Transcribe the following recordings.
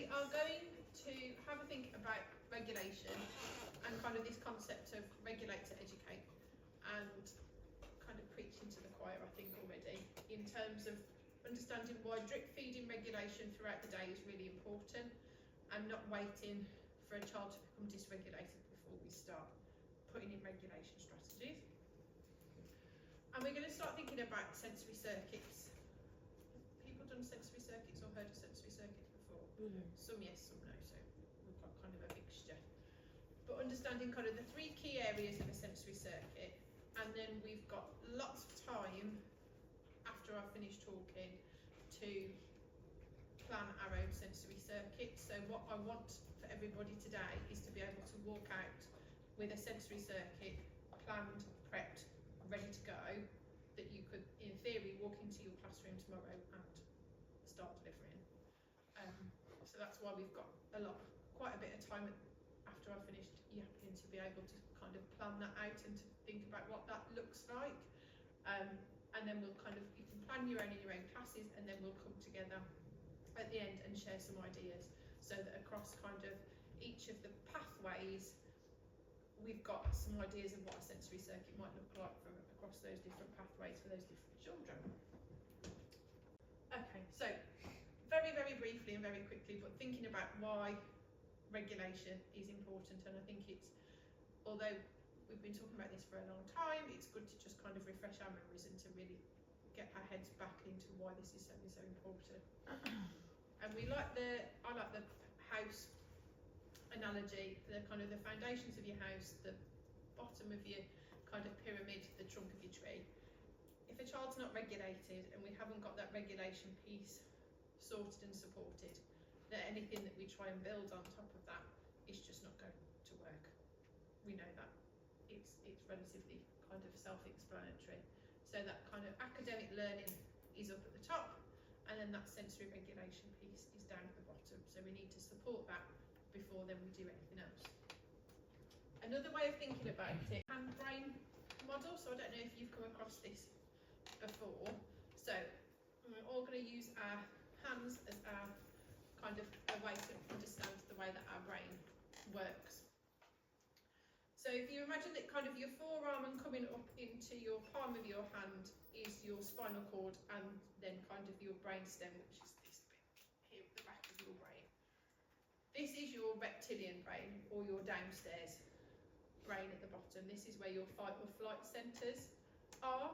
we are going to have a think about regulation and kind of this concept of regulate to educate, and kind of preaching to the choir, I think, already, in terms of understanding why drip feeding regulation throughout the day is really important, and not waiting for a child to become dysregulated before we start putting in regulation strategies. And we're going to start thinking about sensory circuits. People done sensory circuits or heard of sensory circuits before? Some yes, some no, so we've got kind of a mixture. But understanding kind of the three key areas of a sensory circuit, and then we've got lots of time after I've finished talking to plan our own sensory circuit. So what I want for everybody today is to be able to walk out with a sensory circuit planned, prepped, ready to go, that you could, in theory, walk into your classroom tomorrow and start delivering. So that's why we've got quite a bit of time after I've finished yapping to be able to kind of plan that out and to think about what that looks like. And then we'll you can plan your own in your own classes, and then we'll come together at the end and share some ideas, so that across kind of each of the pathways, we've got some ideas of what a sensory circuit might look like from across those different pathways for those different children. Okay, so very, very briefly and very quickly, but thinking about why regulation is important, and I think it's, although we've been talking about this for a long time, it's good to just kind of refresh our memories and to really get our heads back into why this is so important. And I like the house analogy, the kind of the foundations of your house, the bottom of your kind of pyramid, the trunk of your tree. If a child's not regulated and we haven't got that regulation piece sorted and supported, then anything that we try and build on top of that is just not going to work. We know that. It's relatively kind of self-explanatory. So that kind of academic learning is up at the top, and then that sensory regulation piece is down at the bottom. So we need to support that before then we do anything else. Another way of thinking about it, hand-brain model. So I don't know if you've come across this before. So we're all going to use our hands as our kind of a way to understand the way that our brain works. So if you imagine that kind of your forearm and coming up into your palm of your hand is your spinal cord, and then kind of your brain stem, which is this bit here at the back of your brain. This is your reptilian brain, or your downstairs brain at the bottom. This is where your fight or flight centres are.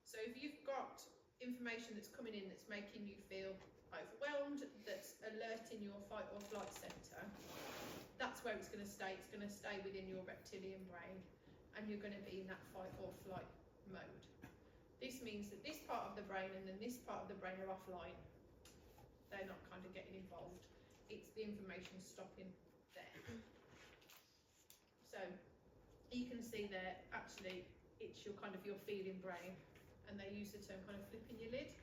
So if you've got information that's coming in that's making you feel overwhelmed, that's alerting your fight or flight centre, that's where it's going to stay. It's going to stay within your reptilian brain, and you're going to be in that fight or flight mode. This means that this part of the brain and then this part of the brain are offline. They're not kind of getting involved. It's the information stopping there. So you can see there, actually, it's your kind of your feeling brain, and they use the term kind of flipping your lid.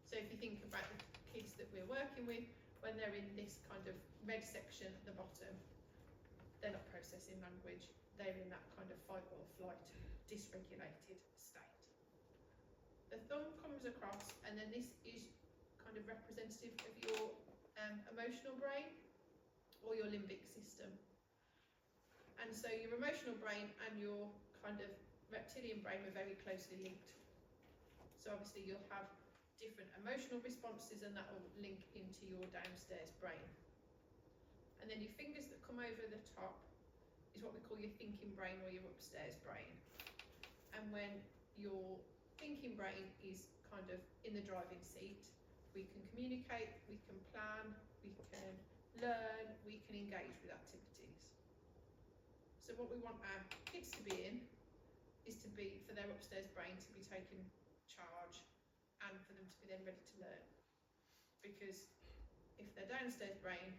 So if you think about the kids that we're working with, when they're in this kind of red section at the bottom, they're not processing language, they're in that kind of fight or flight, dysregulated state. The thumb comes across, and then this is kind of representative of your emotional brain, or your limbic system. And so your emotional brain and your kind of reptilian brain are very closely linked. So obviously you'll have different emotional responses, and that will link into your downstairs brain. And then your fingers that come over the top is what we call your thinking brain, or your upstairs brain. And when your thinking brain is kind of in the driving seat, we can communicate, we can plan, we can learn, we can engage with activities. So what we want our kids to be in is to be, for their upstairs brain to be taking charge, and for them to be then ready to learn. Because if their downstairs brain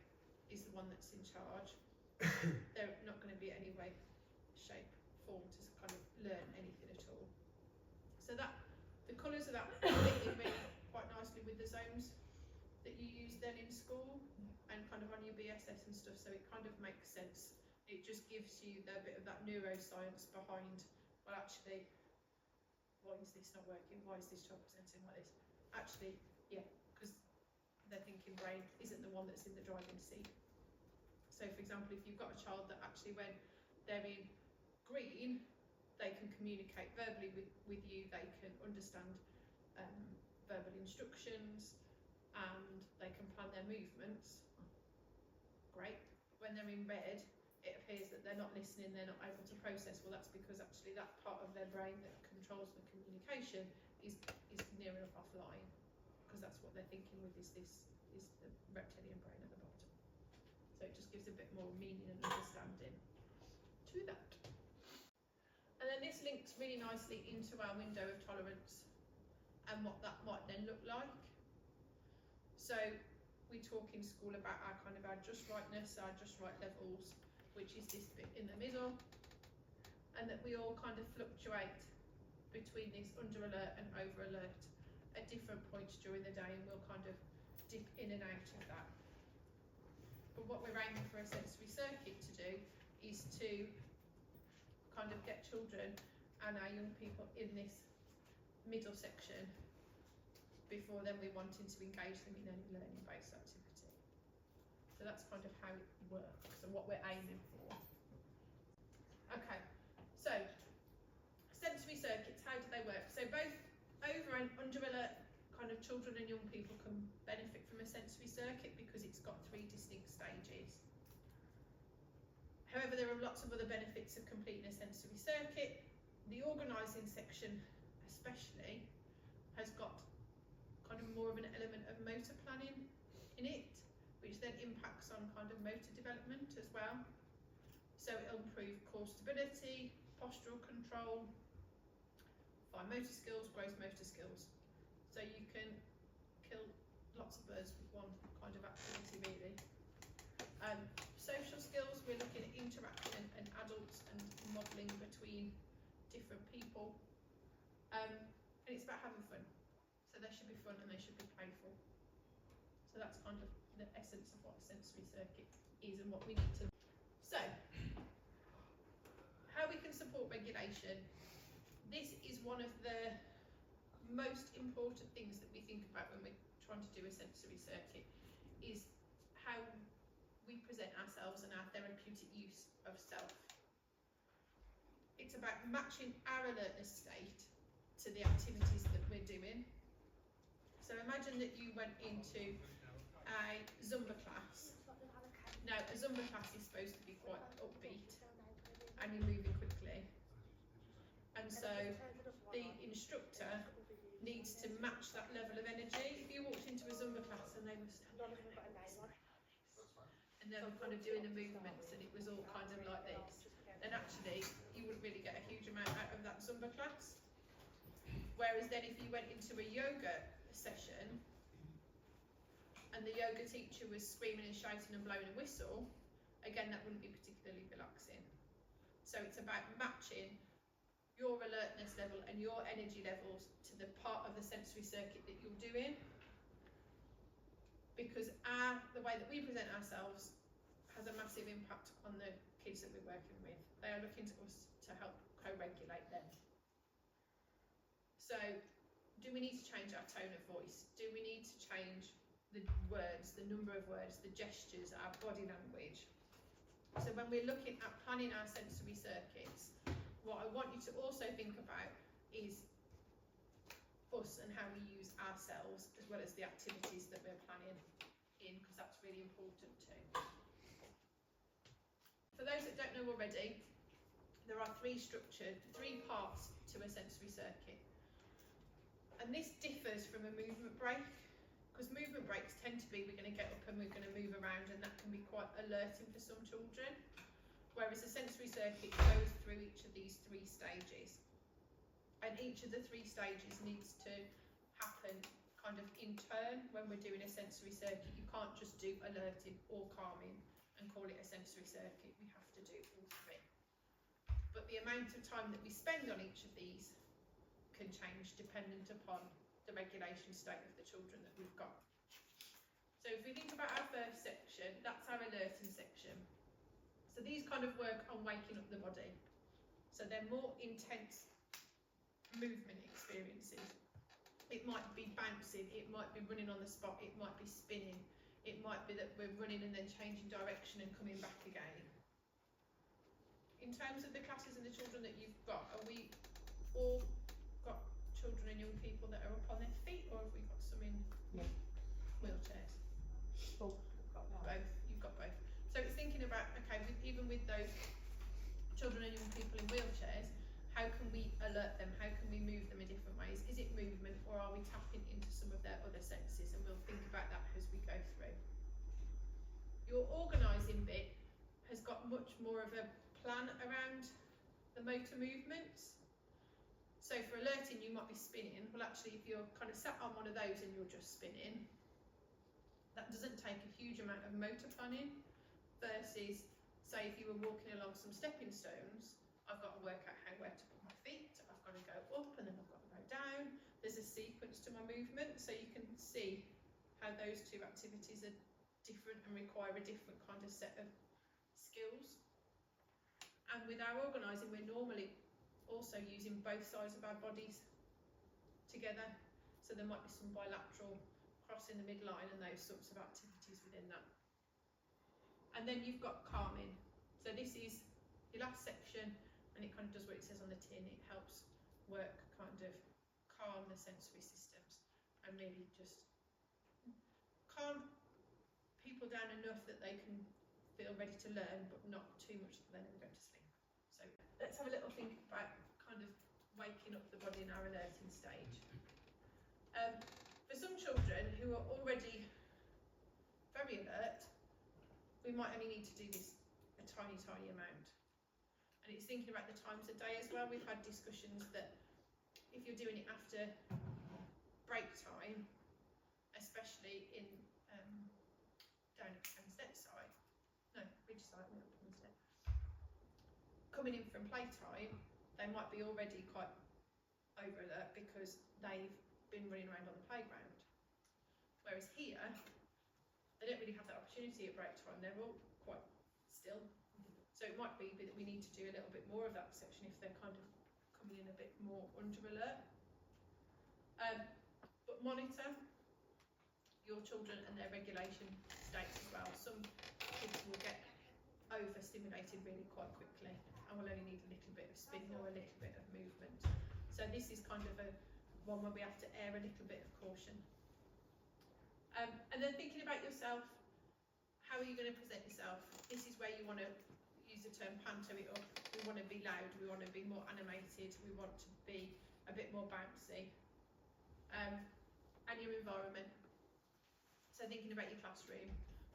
is the one that's in charge, they're not going to be any way, shape, form to kind of learn anything at all. So that the colours of that fit in really quite nicely with the zones that you use then in school and kind of on your BSS and stuff, so it kind of makes sense. It just gives you a bit of that neuroscience behind, well actually, why is this not working? Why is this child presenting like this? Actually, yeah, because their thinking brain isn't the one that's in the driving seat. So for example, if you've got a child that actually when they're in green, they can communicate verbally with you, they can understand verbal instructions, and they can plan their movements. Great. When they're in red, it appears that they're not listening, they're not able to process. Well, that's because actually that part of their brain that controls the communication is near enough offline, because that's what they're thinking with is the reptilian brain at the bottom. So it just gives a bit more meaning and understanding to that. And then this links really nicely into our window of tolerance and what that might then look like. So we talk in school about our just rightness, our just right levels, which is this bit in the middle, and that we all kind of fluctuate between this under alert and over alert at different points during the day, and we'll kind of dip in and out of that. But what we're aiming for a sensory circuit to do is to kind of get children and our young people in this middle section before then we're wanting to engage them in any learning-based activity. So that's kind of how it works and what we're aiming for. Okay, so sensory circuits, how do they work? So both over and under alert kind of children and young people can benefit from a sensory circuit because it's got 3 distinct stages. However, there are lots of other benefits of completing a sensory circuit. The organising section especially has got kind of more of an element of motor planning in it, which then impacts on kind of motor development as well. So it'll improve core stability, postural control, fine motor skills, gross motor skills. So you can kill lots of birds with one kind of activity really. Social skills, we're looking at interaction and adults and modelling between different people. And it's about having fun. So they should be fun and they should be playful. So that's kind of the essence of what a sensory circuit is and what we need to. So, how we can support regulation. This is one of the most important things that we think about when we're trying to do a sensory circuit, is how we present ourselves and our therapeutic use of self. It's about matching our alertness state to the activities that we're doing. So imagine that you went into a Zumba class. Now a Zumba class is supposed to be quite upbeat and you're moving quickly. And so the instructor needs to match that level of energy. If you walked into a Zumba class and they were standing and they were kind of doing the movements and it was all kind of like this, then actually you wouldn't really get a huge amount out of that Zumba class. Whereas then if you went into a yoga session and the yoga teacher was screaming and shouting and blowing a whistle, again that wouldn't be particularly relaxing. So it's about matching your alertness level and your energy levels to the part of the sensory circuit that you're doing, because the way that we present ourselves has a massive impact on the kids that we're working with. They are looking to us to help co-regulate them. So do we need to change our tone of voice? Do we need to change the words, the number of words, the gestures, our body language? So when we're looking at planning our sensory circuits, what I want you to also think about is us and how we use ourselves as well as the activities that we're planning in, because that's really important too. For those that don't know already, there are 3 parts to a sensory circuit. And this differs from a movement break, because movement breaks tend to be we're going to get up and we're going to move around, and that can be quite alerting for some children. Whereas a sensory circuit goes through each of these 3 stages. And each of the 3 stages needs to happen kind of in turn when we're doing a sensory circuit. You can't just do alerting or calming and call it a sensory circuit. We have to do all 3. But the amount of time that we spend on each of these can change dependent upon the regulation state of the children that we've got. So if we think about our first section, that's our alerting section. So these kind of work on waking up the body. So they're more intense movement experiences. It might be bouncing, it might be running on the spot, it might be spinning, it might be that we're running and then changing direction and coming back again. In terms of the classes and the children that you've got, are we all got children and young people that are up on their feet, or have we got some in wheelchairs? Both. Both, you've got both. So it's thinking about, okay, even with those children and young people in wheelchairs, how can we alert them? How can we move them in different ways? Is it movement, or are we tapping into some of their other senses? And we'll think about that as we go through. Your organising bit has got much more of a plan around the motor movements. So for alerting, you might be spinning. Well, actually, if you're kind of sat on one of those and you're just spinning, that doesn't take a huge amount of motor planning versus, say, if you were walking along some stepping stones, I've got to work out where to put my feet, I've got to go up and then I've got to go down. There's a sequence to my movement, so you can see how those two activities are different and require a different kind of set of skills. And with our organising, we're normally also using both sides of our bodies together, so there might be some bilateral crossing the midline and those sorts of activities within that. And then you've got calming. So this is your last section, and it kind of does what it says on the tin. It helps work kind of calm the sensory systems and really just calm people down enough that they can feel ready to learn, but not too much that they're going to sleep. So let's have a little think about kind of waking up the body in our alerting stage. For some children who are already very alert, we might only need to do this a tiny amount. And it's thinking about the times of day as well. We've had discussions that if you're doing it after break time, especially in down at Plumstead side, no, Ridgeside, not Plumstead, coming in from playtime, they might be already quite over alert because they've been running around on the playground. Whereas here, they don't really have that opportunity at break time. They're all quite still. So it might be that we need to do a little bit more of that section if they're kind of coming in a bit more under alert. But monitor your children and their regulation states as well. Some kids will get overstimulated really quite quickly and will only need a little bit of spin or a little bit of movement. So this is kind of one where we have to err a little bit of caution. And then thinking about yourself, how are you going to present yourself? This is where you want to use the term panto it up. We want to be loud, we want to be more animated, we want to be a bit more bouncy. And your environment. So thinking about your classroom,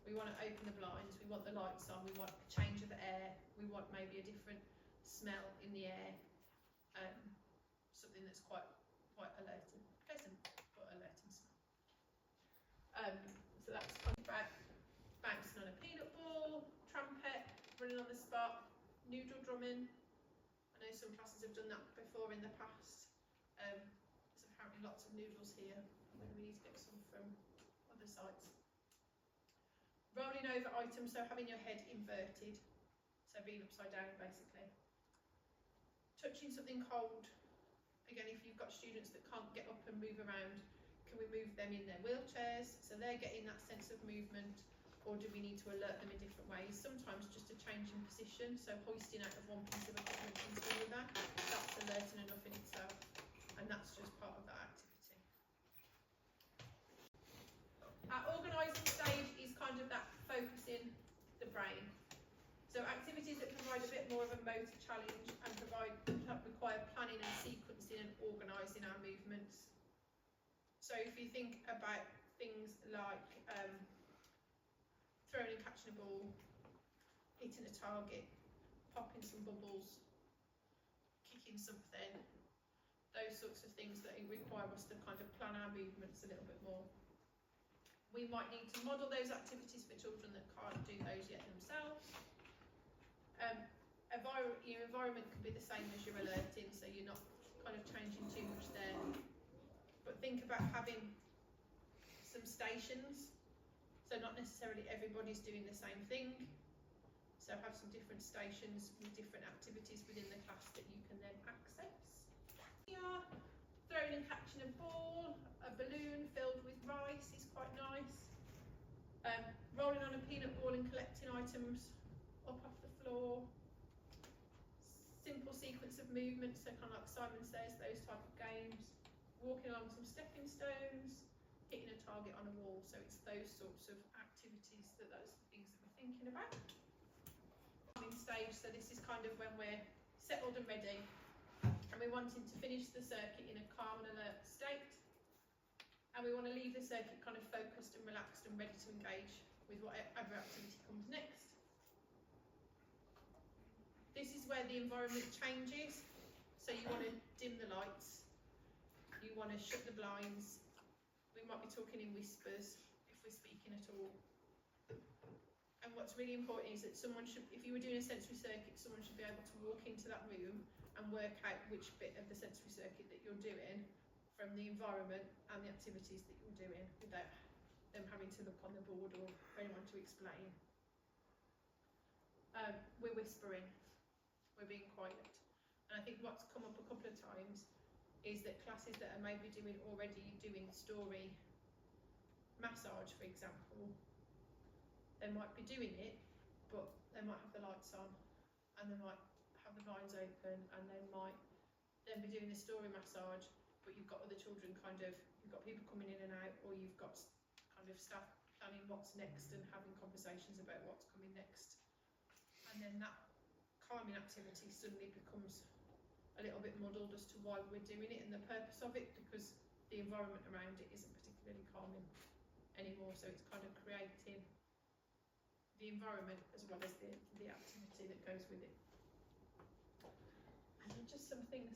we want to open the blinds, we want the lights on, we want a change of air, we want maybe a different smell in the air, something that's quite alerting, pleasant but alerting smell. So that's kind of about bouncing on a peanut ball, trumpet, running on the spot, noodle drumming. I know some classes have done that before in the past. There's apparently lots of noodles here. Maybe we need to get some from other sites. Rolling over items, so having your head inverted, so being upside down basically. Touching something cold. Again, if you've got students that can't get up and move around, can we move them in their wheelchairs so they're getting that sense of movement, or do we need to alert them in different ways? Sometimes just a change in position, so hoisting out of one piece of equipment into another, that's alerting enough in itself, and that's just part of that activity. Our organising stage is kind of that focusing the brain. So activities that provide a bit more of a motor challenge and require planning and sequencing and organising our movements. So if you think about things like throwing and catching a ball, hitting a target, popping some bubbles, kicking something, those sorts of things that require us to kind of plan our movements a little bit more. We might need to model those activities for children that can't do those yet themselves. Your environment can be the same as your alerting, so you're not kind of changing too much there. But think about having some stations, so not necessarily everybody's doing the same thing. So have some different stations with different activities within the class that you can then access. Here, throwing and catching a ball, Rolling on a peanut ball and collecting items up off the floor. Simple sequence of movements, so kind of like Simon Says, those type of games. Walking along some stepping stones, hitting a target on a wall. So it's those sorts of activities, those are the things that we're thinking about. Stage, so this is kind of when we're settled and ready, and we're wanting to finish the circuit in a calm and alert state, and we want to leave the circuit kind of focused and relaxed and ready to engage with whatever activity comes next. This is where the environment changes, so you want to dim the lights, you want to shut the blinds, we might be talking in whispers if we're speaking at all. And what's really important is that someone should, if you were doing a sensory circuit, someone should be able to walk into that room and work out which bit of the sensory circuit that you're doing from the environment and the activities that you're doing without them having to look on the board or for anyone to explain. We're whispering, we're being quiet. And I think what's come up a couple of times is that classes that are maybe already doing story massage, for example, they might be doing it, but they might have the lights on and they might have the blinds open, and they might then be doing the story massage, but you've got other children you've got people coming in and out, or you've got kind of staff planning what's next and having conversations about what's coming next. And then that calming activity suddenly becomes a little bit muddled as to why we're doing it and the purpose of it, because the environment around it isn't particularly calming anymore, so it's kind of creating the environment as well as the activity that goes with it. And then just some things.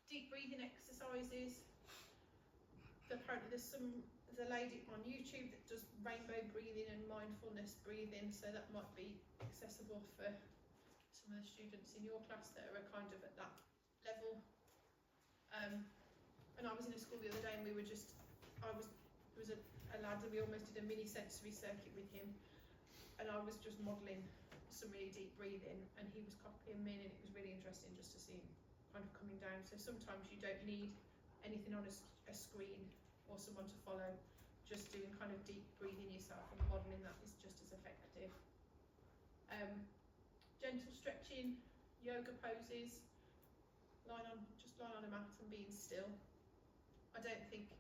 Deep breathing exercises. Apparently there's a lady on YouTube that does rainbow breathing and mindfulness breathing, so that might be accessible for some of the students in your class that are kind of at that level. And I was in a school the other day, and there was a lad, and we almost did a mini sensory circuit with him, and I was just modelling some really deep breathing, and he was copying me, and it was really interesting just to see him kind of coming down. So sometimes you don't need anything on a screen or someone to follow, just doing kind of deep breathing yourself and modelling that is just as effective. Gentle stretching, yoga poses, just lying on a mat and being still. I don't think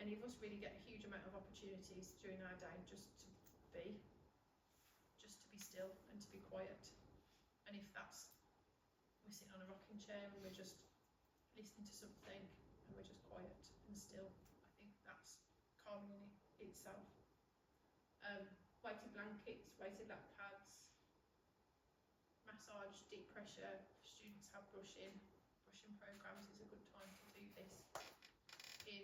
any of us really get a huge amount of opportunities during our day just to be still and to be quiet. And if that's, we're sitting on a rocking chair and we're just listening to something and we're just quiet and still, I think that's calming in itself. Weighted blankets, weighted lap pads, massage, deep pressure. Students have brushing programs is a good time to do this in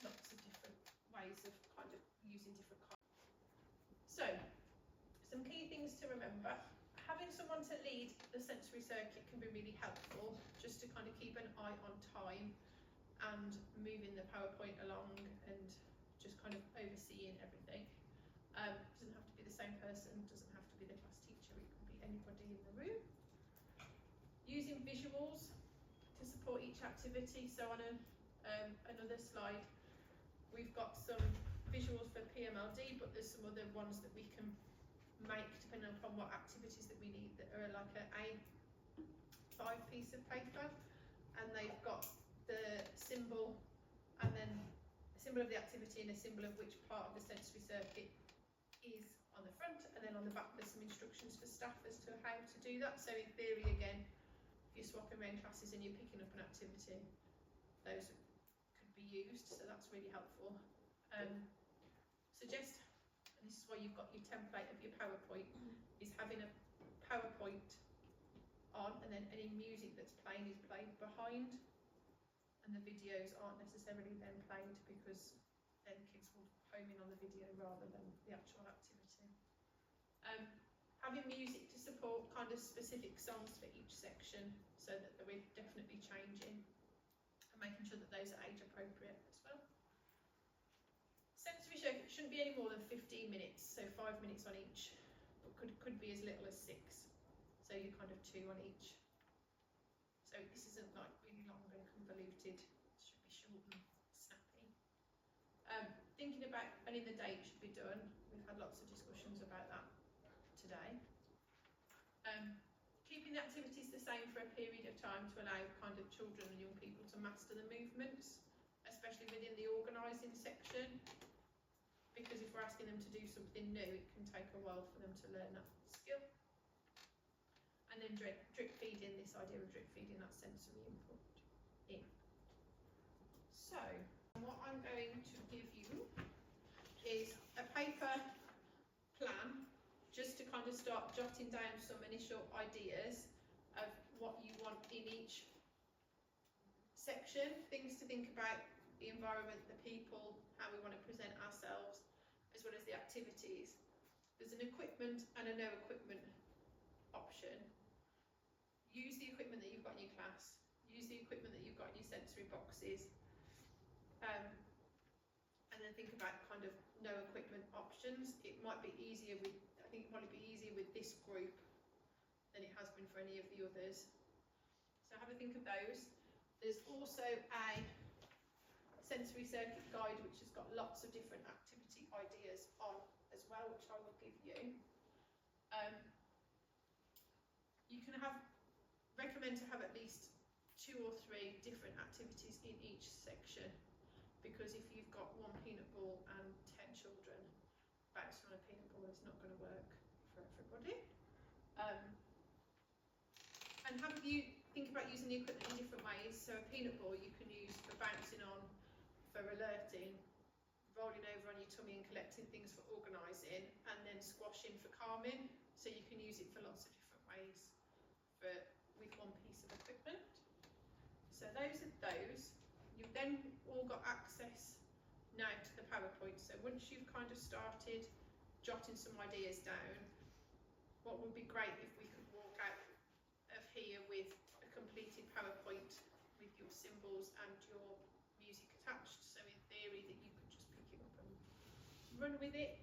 lots of different ways of kind of using different kinds. So, some key things to remember. Having someone to lead the sensory circuit can be really helpful, just to kind of keep an eye on time and moving the PowerPoint along and just kind of overseeing everything. Doesn't have to be the same person, doesn't have to be the class teacher, it can be anybody in the room. Using visuals to support each activity. So on another slide, we've got some visuals for PMLD, but there's some other ones that we can make depending upon what activities that we need, that are like an A5 piece of paper, and they've got the symbol and then a symbol of the activity and a symbol of which part of the sensory circuit is on the front, and then on the back there's some instructions for staff as to how to do that. So in theory, again, if you're swapping around classes and you're picking up an activity, those could be used, so that's really helpful. Suggest, and this is why you've got your template of your PowerPoint, is having a PowerPoint on, and then any music that's playing is played behind, and the videos aren't necessarily then played, because then kids will home in on the video rather than the actual activity. Having music to support kind of specific songs for each section, so that we're definitely changing, and making sure that those are age appropriate as well. Sensory circuit shouldn't be any more than 15 minutes, so 5 minutes on each, but could be as little as 6. So you're kind of 2 on each. So this isn't like really long and convoluted, it should be short and snappy. thinking about when in the day it should be done. We've had lots of discussions about that today. Keeping the activities the same for a period of time to allow kind of children and young people to master the movements, especially within the organising section, because if we're asking them to do something new, it can take a while for them to learn that skill. And then drip feeding, this idea of drip feeding that sensory input in. So, what I'm going to give you is a paper plan, just to kind of start jotting down some initial ideas of what you want in each section, things to think about, the environment, the people, how we want to present ourselves, as well as the activities. There's an equipment and a no equipment option. Use the equipment that you've got in your class, use the equipment that you've got in your sensory boxes, and then think about kind of no equipment options. It might be easier with, I think it might be easier with this group than it has been for any of the others. So have a think of those. There's also a sensory circuit guide which has got lots of different activity ideas on as well, which I will give you. You can recommend to have at least 2 or 3 different activities in each section, because if you've got one peanut ball and 10 children bouncing on a peanut ball, it's not going to work for everybody. And have you think about using the equipment in different ways. So a peanut ball you can use for bouncing on, for alerting, rolling over on your tummy and collecting things for organising, and then squashing for calming. So you can use it for lots of different ways with one piece of equipment. So those are those. You've then all got access now to the PowerPoint. So once you've kind of started jotting some ideas down, what would be great if we could walk out of here with a completed PowerPoint with your symbols and your music attached. So in theory that you could just pick it up and run with it.